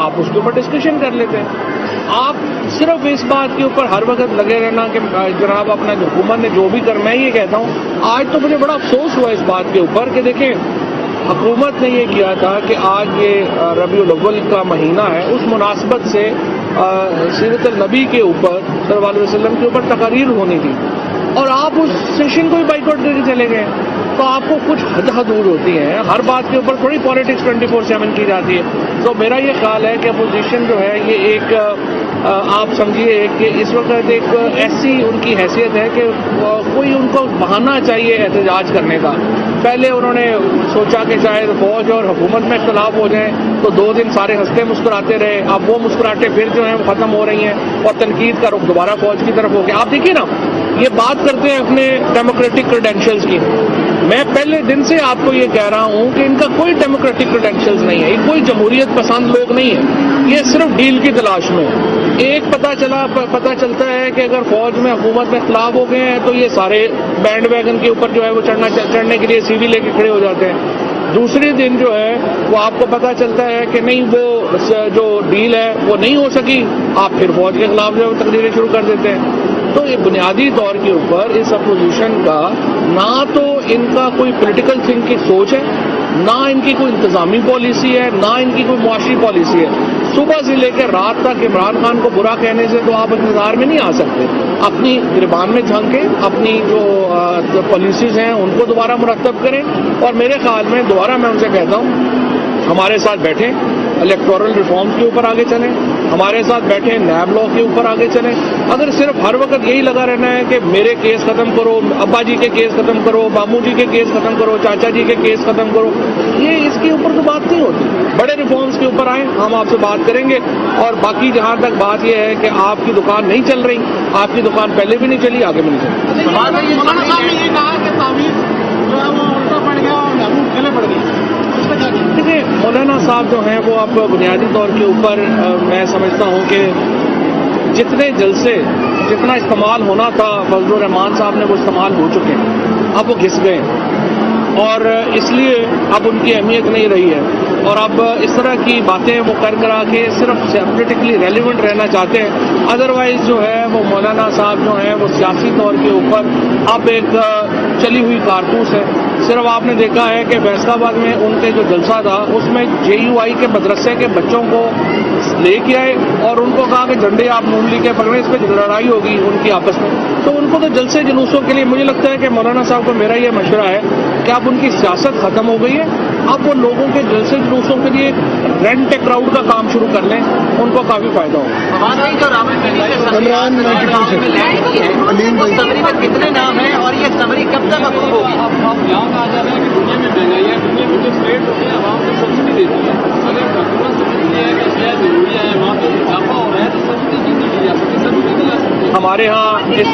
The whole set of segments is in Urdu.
آپ اس کے اوپر ڈسکشن کر لیتے ہیں. آپ صرف اس بات کے اوپر ہر وقت لگے رہنا کہ جناب اپنا حکومت نے جو بھی کر، میں یہ کہتا ہوں آج تو مجھے بڑا افسوس ہوا اس بات کے اوپر کہ دیکھیں حکومت نے یہ کیا تھا کہ آج یہ ربیع الاول کا مہینہ ہے، اس مناسبت سے سیرت النبی کے اوپر صلی اللہ علیہ وسلم کے اوپر تقاریر ہونی تھی اور آپ اس سیشن کو ہی بائیکاٹ کر کے چلے گئے. تو آپ کو کچھ حدود ہوتی ہیں، ہر بات کے اوپر تھوڑی پالیٹکس 24/7 کی جاتی ہے. تو میرا یہ خیال ہے کہ اپوزیشن جو ہے یہ ایک آپ سمجھیے کہ اس وقت ایک ایسی ان کی حیثیت ہے کہ کوئی ان کو بہانہ چاہیے احتجاج کرنے کا. پہلے انہوں نے سوچا کہ شاید فوج اور حکومت میں اختلاف ہو جائیں تو 2 دن سارے ہنستے مسکراتے رہے. اب وہ مسکراہٹیں پھر جو ہیں وہ ختم ہو رہی ہیں اور تنقید کا رخ دوبارہ فوج کی طرف ہو گیا. آپ دیکھیے نا یہ بات کرتے ہیں اپنے ڈیموکریٹک کریڈینشلز کی. میں پہلے دن سے آپ کو یہ کہہ رہا ہوں کہ ان کا کوئی ڈیموکریٹک کریڈینشلز نہیں ہے، یہ کوئی جمہوریت پسند لوگ نہیں ہیں، یہ صرف ڈیل کی تلاش میں. ایک پتہ چلتا ہے کہ اگر فوج میں حکومت میں اختلاف ہو گئے ہیں تو یہ سارے بینڈ ویگن کے اوپر جو ہے وہ چڑھنے کے لیے CV لے کے کھڑے ہو جاتے ہیں. دوسرے دن جو ہے وہ آپ کو پتہ چلتا ہے کہ نہیں وہ جو ڈیل ہے وہ نہیں ہو سکی، آپ پھر فوج کے خلاف جو ہے تقریریں شروع کر دیتے ہیں. تو یہ بنیادی طور کے اوپر اس اپوزیشن کا نہ تو ان کا کوئی پولیٹیکل تھنک کی سوچ ہے، نہ ان کی کوئی انتظامی پالیسی ہے، نہ ان کی کوئی معاشی پالیسی ہے. صبح سے لے کے رات تک عمران خان کو برا کہنے سے تو آپ انتظار میں نہیں آ سکتے. اپنی گریبان میں جھانکیں، اپنی جو پالیسیز ہیں ان کو دوبارہ مرتب کریں اور میرے خیال میں دوبارہ میں ان سے کہتا ہوں ہمارے ساتھ بیٹھیں، الیکٹورل ریفارمز کے اوپر آگے چلیں، ہمارے ساتھ بیٹھیں نیب لا کے اوپر آگے چلیں. اگر صرف ہر وقت یہی لگا رہنا ہے کہ میرے کیس ختم کرو، ابا جی کے کیس ختم کرو، ماموں جی کے کیس ختم کرو، چاچا جی کے کیس ختم کرو، یہ اس کے اوپر تو بات نہیں ہوتی. بڑے ریفارمز کے اوپر آئیں، ہم آپ سے بات کریں گے. اور باقی جہاں تک بات یہ ہے کہ آپ کی دکان نہیں چل رہی، آپ کی دکان پہلے بھی نہیں چلی، آگے بھی نہیں چلی. مولانا صاحب نے یہ کہا کہ تعمیر جو ہے وہ الٹا پڑ گیا اور محبوب کھلے پڑ گئے. دیکھیے مولانا صاحب جو ہیں وہ اب بنیادی طور کے اوپر میں سمجھتا ہوں کہ جتنے جلسے جتنا استعمال ہونا تھا فضل الرحمان صاحب نے وہ استعمال ہو چکے ہیں، اب وہ گھس گئے اور اس لیے اب ان کی اہمیت نہیں رہی ہے. اور اب اس طرح کی باتیں وہ کرا کے صرف پولیٹیکلی ریلیونٹ رہنا چاہتے ہیں. ادروائز جو ہے وہ مولانا صاحب جو ہیں وہ سیاسی طور کے اوپر اب ایک چلی ہوئی کارتوس ہے. صرف آپ نے دیکھا ہے کہ فیصل آباد میں ان کے جو جلسہ تھا اس میں JUI کے مدرسے کے بچوں کو لے کے آئے اور ان کو کہا کہ جھنڈے آپ نون لیگ کے پکڑے، اس پہ لڑائی ہوگی ان کی آپس میں. تو ان کو تو جلسے جلوسوں کے لیے مجھے لگتا ہے کہ مولانا صاحب کو میرا یہ مشورہ ہے کہ اب ان کی سیاست ختم ہو گئی ہے، اب وہ لوگوں کے جلسے جلوسوں کے لیے رینٹ اے کراؤڈ کا کام شروع کر لیں، ان کو کافی فائدہ ہوگا. کتنے نام ہیں اور یہ سمری کب تک اپروو ہوگی؟ آپ یاد آ جا رہے ہیں کہ دنیا میں مہنگائی ہے، دنیا میں جو ریٹ ہوتی ہے عوام کو سبسڈی دیتی ہے. اگر حکومت سمجھتی ہے کہ شاید ضروری ہے وہاں پہ اضافہ ہو رہا ہے تو سبسڈی کی دی جا سکتی ہے، سبسڈی دلا سکتی ہے. ہمارے ہاں اس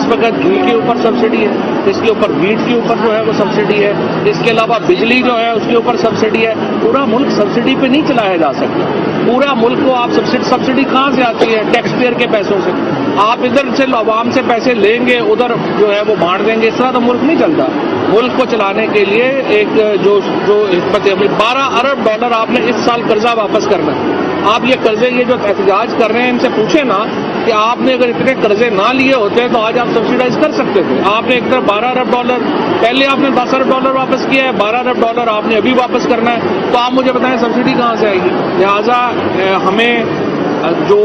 وقت گھی کے اوپر سبسڈی ہے، اس کے اوپر ویٹ کے اوپر جو ہے وہ سبسڈی ہے، اس کے علاوہ بجلی جو ہے اس کے اوپر سبسڈی ہے. پورا ملک سبسڈی پہ نہیں چلایا جا سکتا. پورا ملک کو آپ سبسڈی کہاں سے آتی ہے؟ ٹیکس پیئر کے پیسوں سے. آپ ادھر سے عوام سے پیسے لیں گے ادھر جو ہے وہ بانٹ دیں گے، اس طرح تو ملک نہیں چلتا. ملک کو چلانے کے لیے ایک جو حکمت عملی 12 ارب ڈالر آپ نے اس سال قرضہ واپس کرنا ہے. آپ یہ قرضے یہ جو احتجاج کر رہے ہیں ان سے پوچھیں نا کہ آپ نے اگر اتنے قرضے نہ لیے ہوتے تو آج آپ سبسڈائز کر سکتے تھے. آپ نے ایک طرف 12 ارب ڈالر پہلے آپ نے 10 ارب ڈالر واپس کیا ہے، 12 ارب ڈالر آپ نے ابھی واپس کرنا ہے. تو آپ مجھے بتائیں سبسڈی کہاں سے آئے گی؟ لہٰذا ہمیں جو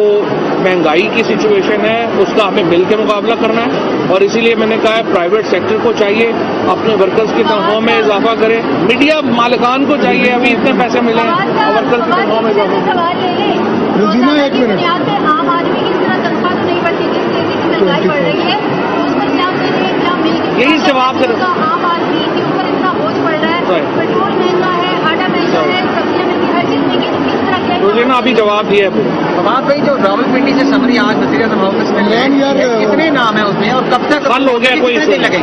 مہنگائی کی سچویشن ہے اس کا ہمیں مل کے مقابلہ کرنا ہے اور اسی لیے میں نے کہا ہے پرائیویٹ سیکٹر کو چاہیے اپنے ورکرز کی تنخواہوں میں اضافہ کرے، میڈیا مالکان کو چاہیے ابھی اتنے پیسے ملیں اور ورکرز کی تنخواہوں میں اضافہ رضینہ ایک منٹ. عام آدمی کی طرح تنخواہ تو نہیں بڑھتی جس تیزی سے مہنگائی بڑھ رہی ہے، اس پر کیا مل گئی؟ یہی جواب پھر عام آدمی کے اوپر اتنا بوجھ پڑ رہا ہے، پیٹرول مہنگا ہے، آٹا مہنگا ہے، سبزیاں مہنگی، ہر چیز مہنگی. کس طرح کیا روزینہ ابھی جواب دیا ہے. فواد بھائی جو راولپنڈی سے سمری آج وزیر اعظم آفس میں عمران یار کتنے نام ہیں اس میں اور کب تک حل ہو گیا کوئی کتنے دن لگے؟